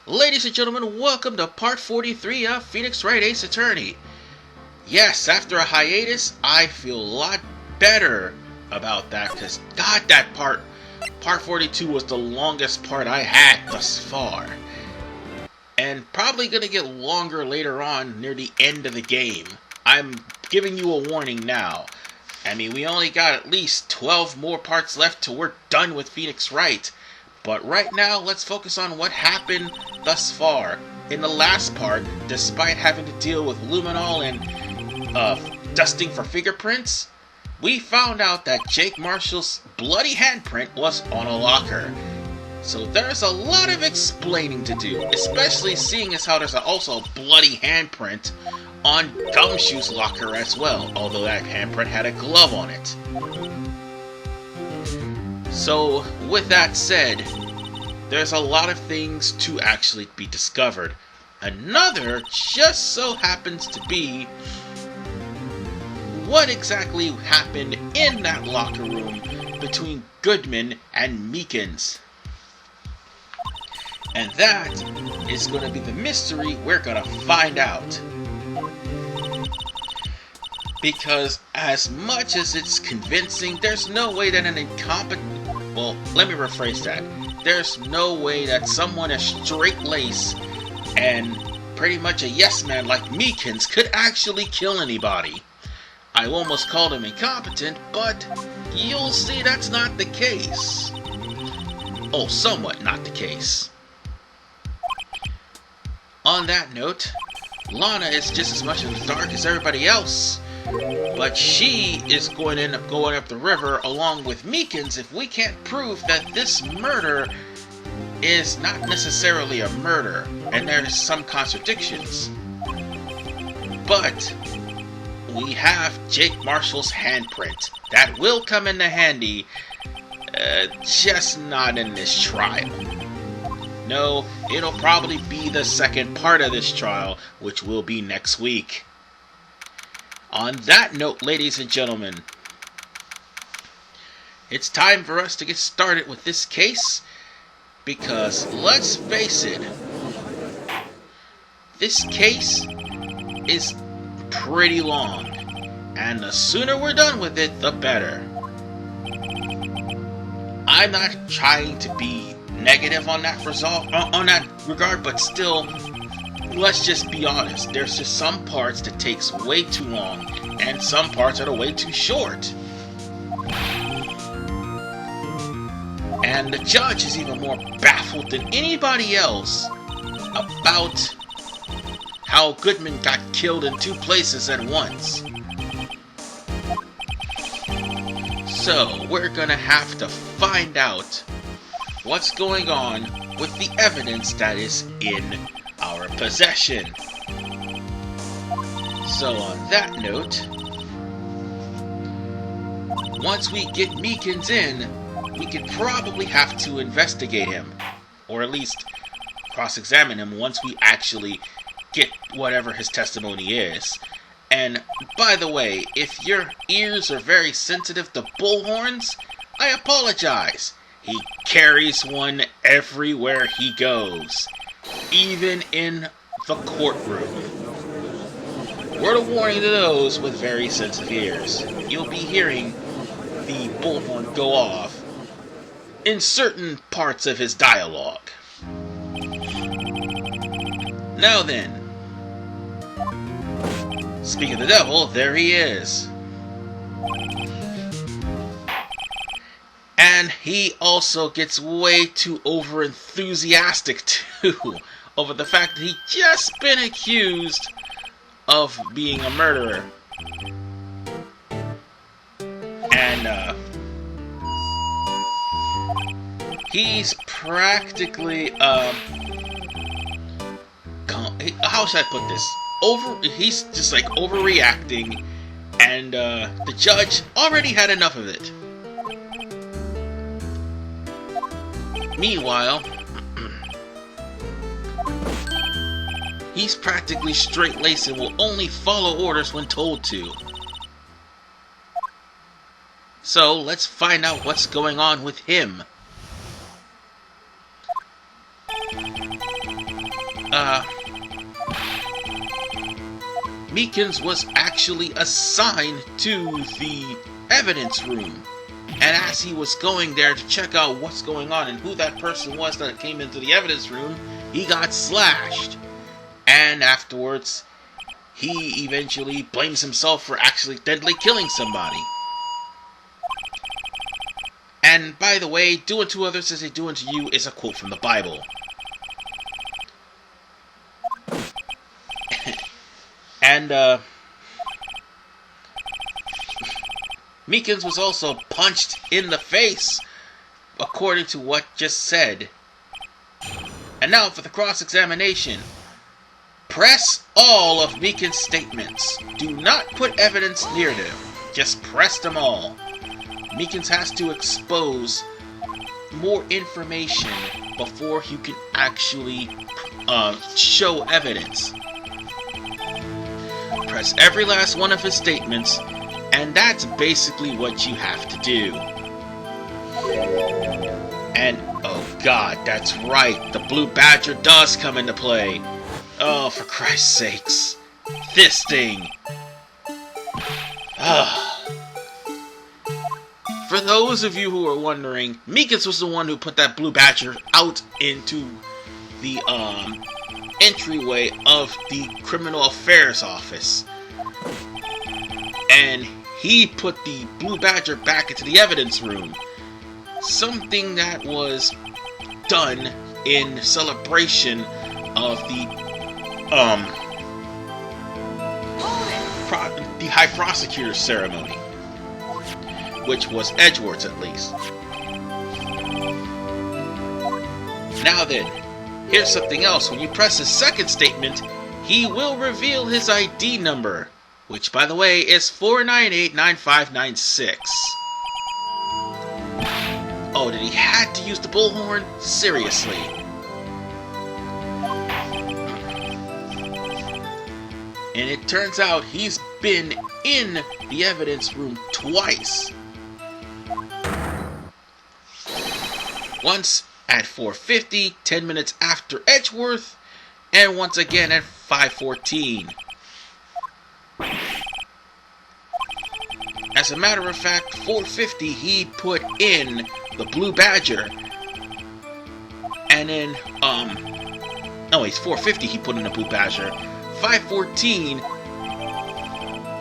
Ladies and gentlemen, welcome to part 43 of Phoenix Wright Ace Attorney. Yes, after a hiatus, I feel a lot better about that because, God, that part 42 was the longest part I had thus far. And probably going to get longer later on near the end of the game. I'm giving you a warning now. I mean, we only got at least 12 more parts left till we're done with Phoenix Wright. But right now, let's focus on what happened thus far. In the last part, despite having to deal with luminol and dusting for fingerprints, we found out that Jake Marshall's bloody handprint was on a locker. So there's a lot of explaining to do, especially seeing as how there's also a bloody handprint on Gumshoe's locker as well, although that handprint had a glove on it. So, with that said, there's a lot of things to actually be discovered. Another just so happens to be what exactly happened in that locker room between Goodman and Meekins. And that is going to be the mystery we're going to find out. Because as much as it's convincing, there's no way that an incompetent... Well, let me rephrase that. There's no way that someone as straight-laced and pretty much a yes-man like Meekins could actually kill anybody. I almost called him incompetent, but you'll see that's not the case. Oh, somewhat not the case. On that note, Lana is just as much in the dark as everybody else. But she is going to end up going up the river along with Meekins if we can't prove that this murder is not necessarily a murder, and there's some contradictions. But we have Jake Marshall's handprint. That will come into handy, just not in this trial. No, it'll probably be the second part of this trial, which will be next week. On that note, ladies and gentlemen, it's time for us to get started with this case, because let's face it, this case is pretty long, and the sooner we're done with it, the better. I'm not trying to be negative on that regard, but still, let's just be honest. There's just some parts that takes way too long, and some parts that are way too short. And the judge is even more baffled than anybody else about how Goodman got killed in two places at once. So, we're gonna have to find out what's going on with the evidence that is in our possession. So on that note, once we get Meekins in, we could probably have to investigate him, or at least cross-examine him once we actually get whatever his testimony is. And by the way, if your ears are very sensitive to bullhorns, I apologize. He carries one everywhere he goes, even in the courtroom. Word of warning to those with very sensitive ears. You'll be hearing the bullhorn go off in certain parts of his dialogue. Now then, speaking of the devil, there he is. And he also gets way too over-enthusiastic, too, over the fact that he just been accused of being a murderer. And, he's practically, how should I put this? He's just like overreacting, and, the judge already had enough of it. Meanwhile, he's practically straight-laced and will only follow orders when told to. So, let's find out what's going on with him. Meekins was actually assigned to the evidence room. And as he was going there to check out what's going on and who that person was that came into the evidence room, he got slashed. And afterwards, he eventually blames himself for accidentally killing somebody. And by the way, do unto others as they do unto you is a quote from the Bible. And, Meekins was also punched in the face, according to what just said. And now for the cross-examination. Press all of Meekins' statements. Do not put evidence near them. Just press them all. Meekins has to expose more information before he can actually show evidence. Press every last one of his statements, and that's basically what you have to do. And, oh god, that's right, the Blue Badger does come into play. Oh, for Christ's sakes. This thing. For those of you who are wondering, Meekins was the one who put that Blue Badger out into the entryway of the Criminal Affairs Office. And he put the Blue Badger back into the evidence room. Something that was done in celebration of the High Prosecutor's ceremony, which was Edgeworth's at least. Now then, here's something else. When you press his second statement, he will reveal his ID number, which, by the way, is 4989596. Oh, did he had to use the bullhorn? Seriously. And it turns out he's been in the evidence room twice. Once at 4:50, 10 minutes after Edgeworth, and once again at 5:14. As a matter of fact, 4:50 he put in the Blue Badger, and then no, it's 4:50 he put in the Blue Badger. 5:14.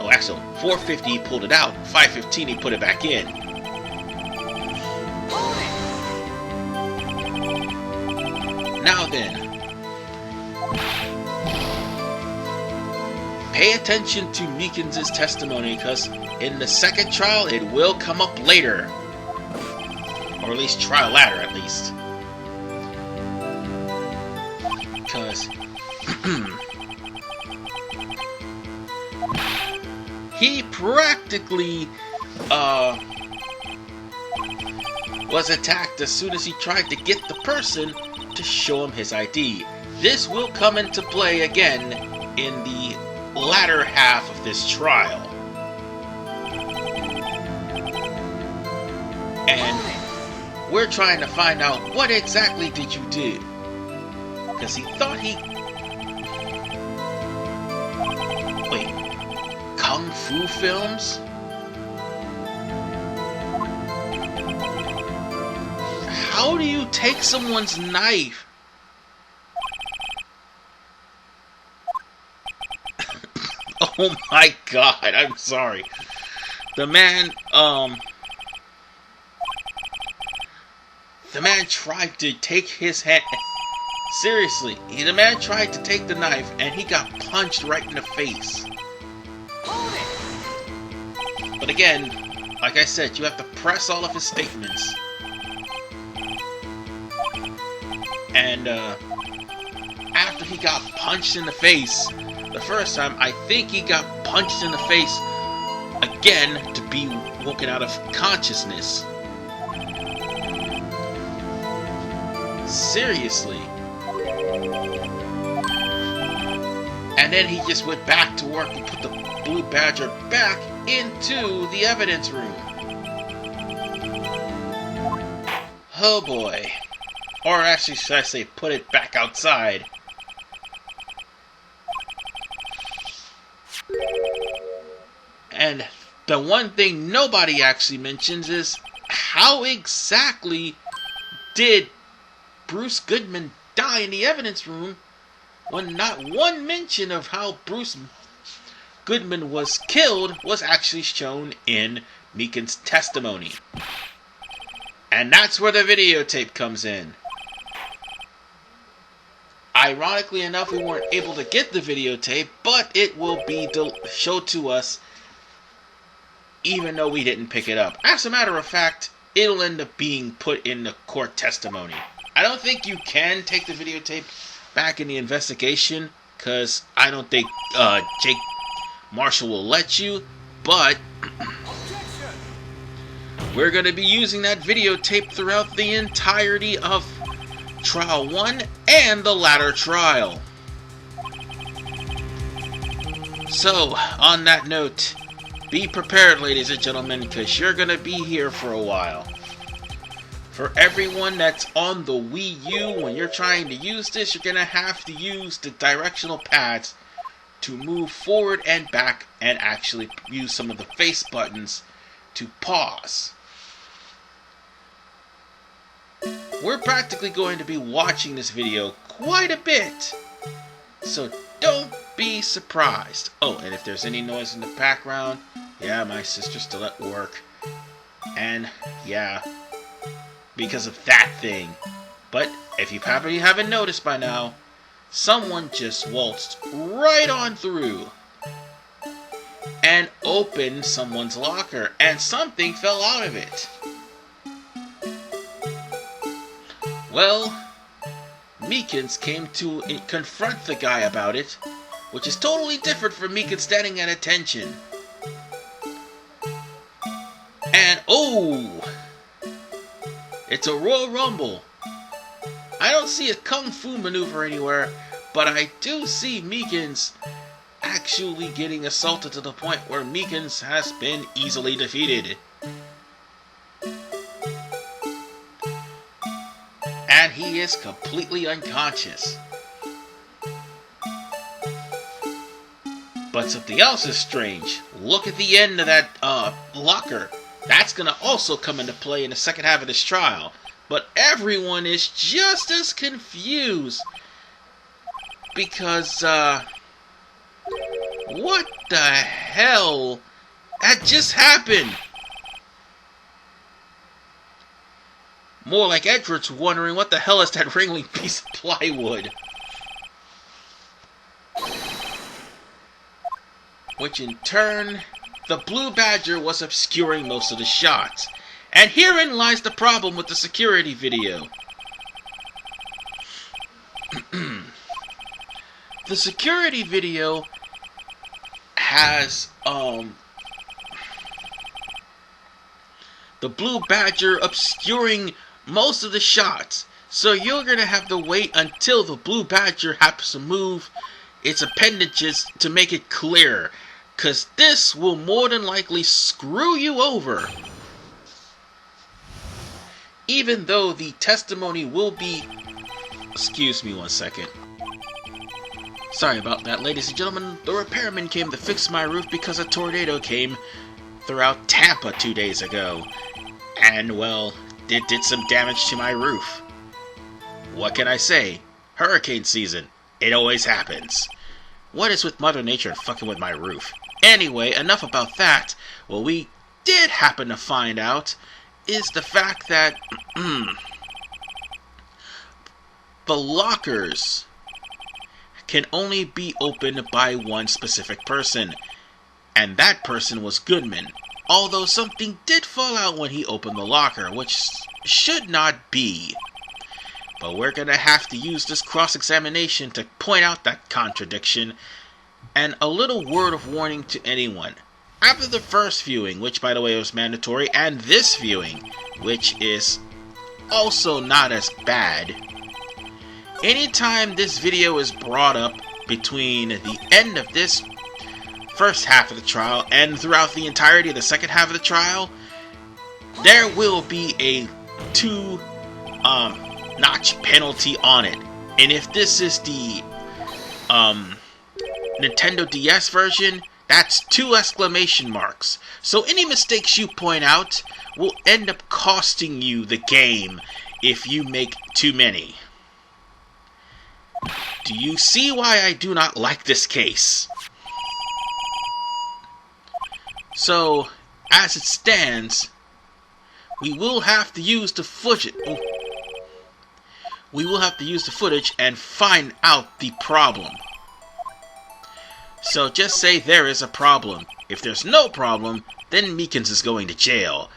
Oh, actually, 4:50 he pulled it out. 5:15 he put it back in. Now then, pay attention to Meekins' testimony, because in the second trial it will come up later. Or at least trial ladder, at least. Because he practically was attacked as soon as he tried to get the person to show him his ID. This will come into play again in the latter half of this trial. And we're trying to find out, what exactly did you do? Because he thought he... Wait, Kung Fu films? How do you take someone's knife? Oh my god, I'm sorry. The man tried to take his hand. Seriously, the man tried to take the knife and he got punched right in the face. But again, like I said, you have to press all of his statements. And after he got punched in the face the first time, I think he got punched in the face again to be woken out of consciousness. Seriously. And then he just went back to work and put the Blue Badger back into the evidence room. Oh boy. Or actually, should I say, put it back outside. And the one thing nobody actually mentions is how exactly did Bruce Goodman die in the evidence room when not one mention of how Bruce Goodman was killed was actually shown in Meekin's testimony. And that's where the videotape comes in. Ironically enough, we weren't able to get the videotape, but it will be showed to us even though we didn't pick it up. As a matter of fact, it'll end up being put in the court testimony. I don't think you can take the videotape back in the investigation, because I don't think Jake Marshall will let you, but we're going to be using that videotape throughout the entirety of Trial 1 and the latter trial. So, on that note, be prepared, ladies and gentlemen, because you're going to be here for a while. For everyone that's on the Wii U, when you're trying to use this, you're going to have to use the directional pads to move forward and back and actually use some of the face buttons to pause. We're practically going to be watching this video quite a bit, so don't be surprised. Oh, and if there's any noise in the background, yeah, my sister's still at work. And, yeah, because of that thing. But, if you probably haven't noticed by now, someone just waltzed right on through and opened someone's locker, and something fell out of it. Well, Meekins came to confront the guy about it, which is totally different from Meekins standing at attention. And, oh! It's a Royal Rumble. I don't see a Kung Fu maneuver anywhere, but I do see Meekins actually getting assaulted to the point where Meekins has been easily defeated. And he is completely unconscious. But something else is strange. Look at the end of that locker. That's going to also come into play in the second half of this trial. But everyone is just as confused. Because, what the hell had just happened? More like Edward's wondering what the hell is that wriggling piece of plywood. Which in turn, the Blue Badger was obscuring most of the shots. And herein lies the problem with the security video. The security video has, the Blue Badger obscuring most of the shots. So you're going to have to wait until the Blue Badger happens to move its appendages to make it clear. Because this will more than likely screw you over. Even though the testimony will be... Excuse me one second. Sorry about that, ladies and gentlemen. The repairman came to fix my roof because a tornado came throughout Tampa 2 days ago. And, well, it did some damage to my roof. What can I say? Hurricane season. It always happens. What is with Mother Nature fucking with my roof? Anyway, enough about that. What we did happen to find out is the fact that the lockers can only be opened by one specific person. And that person was Goodman. Although something did fall out when he opened the locker, which should not be. But we're going to have to use this cross-examination to point out that contradiction. And a little word of warning to anyone. After the first viewing, which by the way was mandatory, and this viewing, which is also not as bad, anytime this video is brought up between the end of this first half of the trial and throughout the entirety of the second half of the trial, there will be a 2-notch penalty on it. And if this is the Nintendo DS version, That's 2 exclamation marks. So any mistakes you point out will end up costing you the game if you make too many. Do you see why I do not like this case? So, as it stands, we will have to use the footage. We will have to use the footage and find out the problem. So just say there is a problem. If there's no problem, then Meekins is going to jail.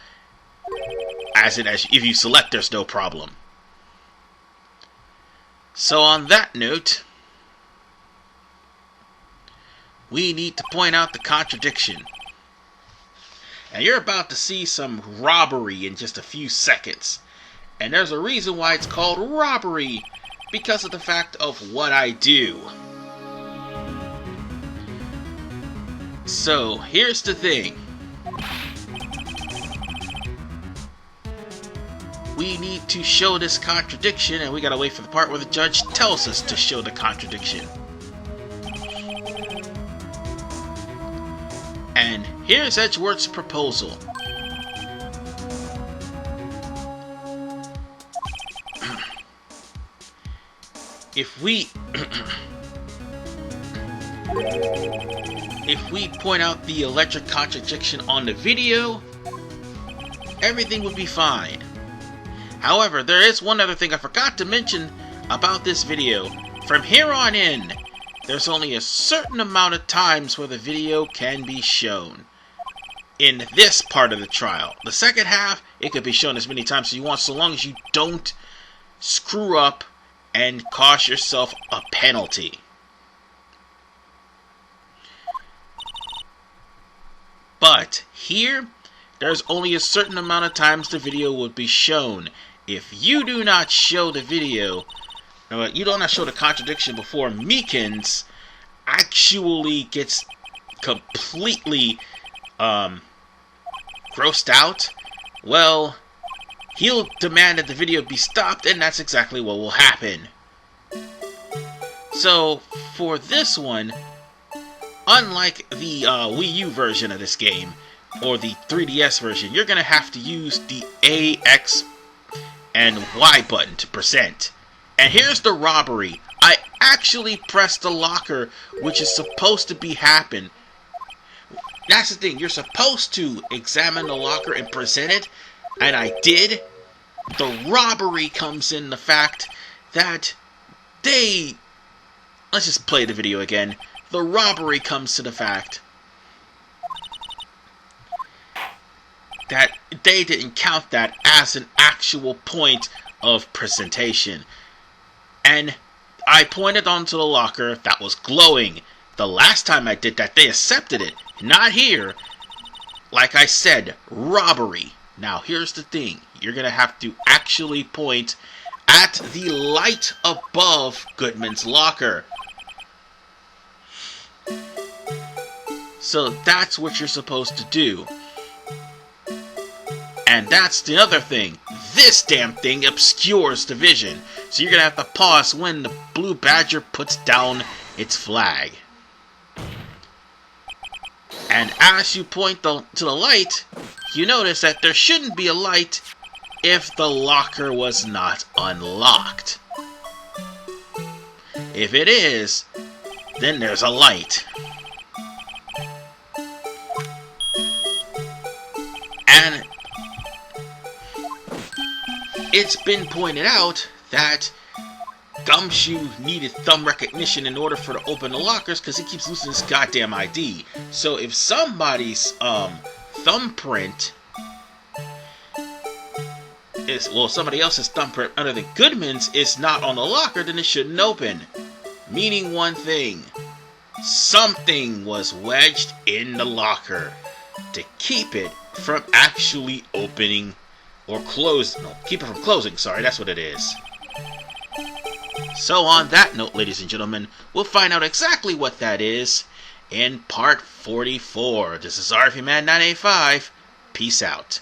If you select there's no problem. So on that note, we need to point out the contradiction. And you're about to see some robbery in just a few seconds. And there's a reason why it's called robbery, because of the fact of what I do. So, here's the thing. We need to show this contradiction, and we gotta wait for the part where the judge tells us to show the contradiction. And here's Edgeworth's proposal. If we point out the electric contradiction on the video, everything would be fine. However, there is one other thing I forgot to mention about this video. From here on in, there's only a certain amount of times where the video can be shown in this part of the trial. The second half, it could be shown as many times as you want, so long as you don't screw up and cost yourself a penalty. But here, there's only a certain amount of times the video would be shown. If you do not show the video, you do not show the contradiction before Meekins actually gets completely grossed out, well, he'll demand that the video be stopped, and that's exactly what will happen. So, for this one, unlike the Wii U version of this game, or the 3DS version, you're going to have to use the A, X, and Y button to present. And here's the robbery. I actually pressed the locker, which is supposed to be happen. That's the thing, you're supposed to examine the locker and present it, and I did. The robbery comes in the fact that let's just play the video again. The robbery comes to the fact that they didn't count that as an actual point of presentation. And I pointed onto the locker that was glowing. The last time I did that, they accepted it. Not here. Like I said, robbery. Now, here's the thing. You're going to have to actually point at the light above Goodman's locker. So that's what you're supposed to do. And that's the other thing. This damn thing obscures the vision. So you're going to have to pause when the Blue Badger puts down its flag. And as you point to the light, you notice that there shouldn't be a light if the locker was not unlocked. If it is, then there's a light. And it's been pointed out that Gumshoe needed thumb recognition in order for to open the lockers because he keeps losing his goddamn ID. So if somebody's thumbprint is, well, somebody else's thumbprint other than Goodman's is not on the locker, then it shouldn't open. Meaning one thing. Something was wedged in the locker to keep it from actually opening or close. No, keep it from closing, sorry, that's what it is. So on that note, ladies and gentlemen, we'll find out exactly what that is in part 44. This is RFman985. Peace out.